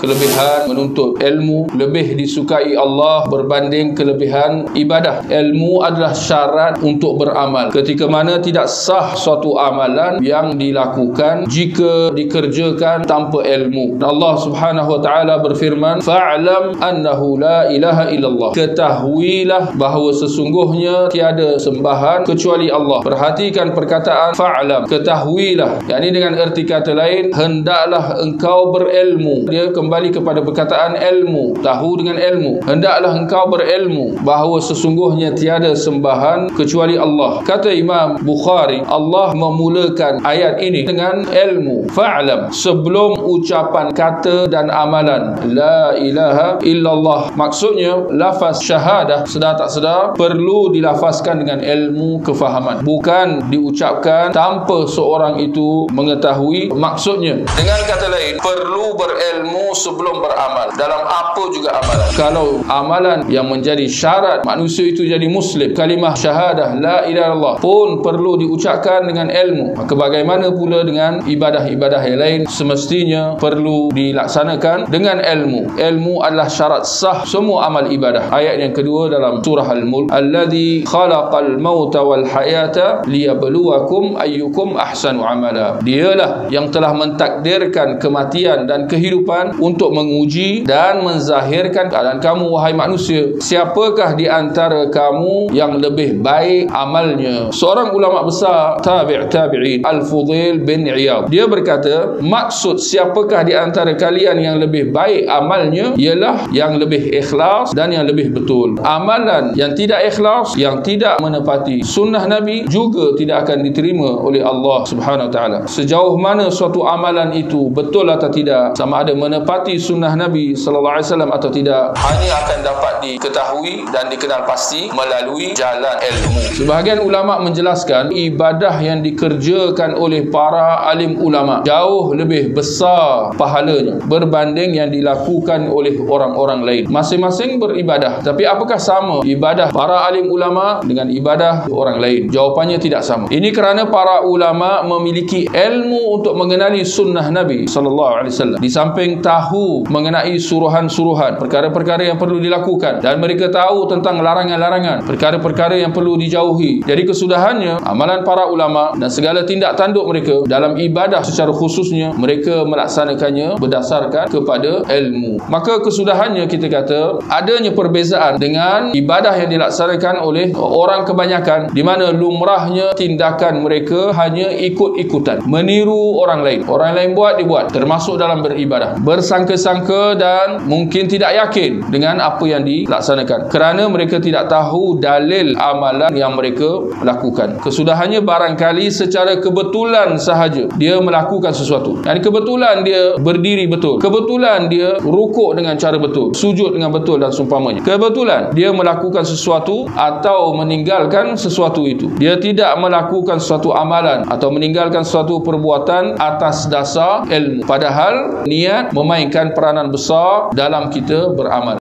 Kelebihan menuntut ilmu lebih disukai Allah berbanding kelebihan ibadah. Ilmu adalah syarat untuk beramal. Ketika mana tidak sah suatu amalan yang dilakukan jika dikerjakan tanpa ilmu. Allah Subhanahu wa taala berfirman, "Fa'lam annahu la ilaha illallah." Ketahuilah bahawa sesungguhnya tiada sembahan kecuali Allah. Perhatikan perkataan fa'lam, ketahuilah. Yakni dengan erti kata lain, hendaklah engkau berilmu. Dia kembali kepada perkataan ilmu, tahu dengan ilmu. Hendaklah engkau berilmu bahawa sesungguhnya tiada sembahan kecuali Allah. Kata Imam Bukhari, Allah memulakan ayat ini dengan ilmu, fa'lam, sebelum ucapan kata dan amalan la ilaha illallah. Maksudnya lafaz syahadah sedar tak sedar perlu dilafazkan dengan ilmu kefahaman, bukan diucapkan tanpa seorang itu mengetahui maksudnya. Dengan kata lain, perlu berilmu sebelum beramal dalam apa juga amalan. Kalau amalan yang menjadi syarat manusia itu jadi muslim, kalimah syahadah la ilaha illallah pun perlu diucapkan dengan ilmu, maka bagaimana pula dengan ibadah-ibadah yang lain semestinya perlu dilaksanakan dengan ilmu. Ilmu adalah syarat sah semua amal ibadah. Ayat yang kedua dalam surah Al-Mulk, alladzi khalaqal mauta wal hayata liyabluwakum ayyukum ahsanu amala. Dialah yang telah mentakdirkan kematian dan kehidupan untuk menguji dan menzahirkan keadaan kamu, wahai manusia, siapakah di antara kamu yang lebih baik amalnya. Seorang ulama besar tabi'in Al-Fudail bin Iyad, dia berkata, maksud siapakah di antara kalian yang lebih baik amalnya ialah yang lebih ikhlas dan yang lebih betul. Amalan yang tidak ikhlas, yang tidak menepati sunnah Nabi juga tidak akan diterima oleh Allah Subhanahu wa taala. Sejauh mana suatu amalan itu betul atau tidak, sama ada menepati sunnah Nabi sallallahu alaihi wasallam atau tidak, hanya akan dapat diketahui dan dikenal pasti melalui jalan ilmu. Sebahagian ulama menjelaskan ibadah yang dikerjakan oleh para alim ulama jauh lebih besar pahalanya berbanding yang dilakukan oleh orang-orang lain. Masing-masing beribadah, tapi apakah sama ibadah para alim ulama dengan ibadah orang lain? Jawapannya tidak sama. Ini kerana para ulama memiliki ilmu untuk mengenali sunnah Nabi sallallahu alaihi wasallam. Di samping tahu mengenai suruhan-suruhan, perkara-perkara yang perlu dilakukan, dan mereka tahu tentang larangan-larangan, perkara-perkara yang perlu dijauhi. Jadi kesudahannya, amalan para ulama dan segala tindak tanduk mereka dalam ibadah secara khususnya, mereka melaksanakannya berdasarkan kepada ilmu. Maka kesudahannya kita kata adanya perbezaan dengan ibadah yang dilaksanakan oleh orang kebanyakan, di mana lumrahnya tindakan mereka hanya ikut-ikutan, meniru orang lain. Orang lain buat, dibuat, termasuk dalam beribadah, bersangka-sangka dan mungkin tidak yakin dengan apa yang dilaksanakan kerana mereka tidak tahu dalil amalan yang mereka lakukan. Kesudahannya barangkali secara kebetulan sahaja dia melakukan sesuatu. Yani kebetulan dia berdiri betul, kebetulan dia rukuk dengan cara betul, sujud dengan betul dan seumpamanya. Kebetulan dia melakukan sesuatu atau meninggalkan sesuatu itu. Dia tidak melakukan suatu amalan atau meninggalkan suatu perbuatan atas dasar ilmu. Padahal niat memainkan peranan besar dalam kita beramal.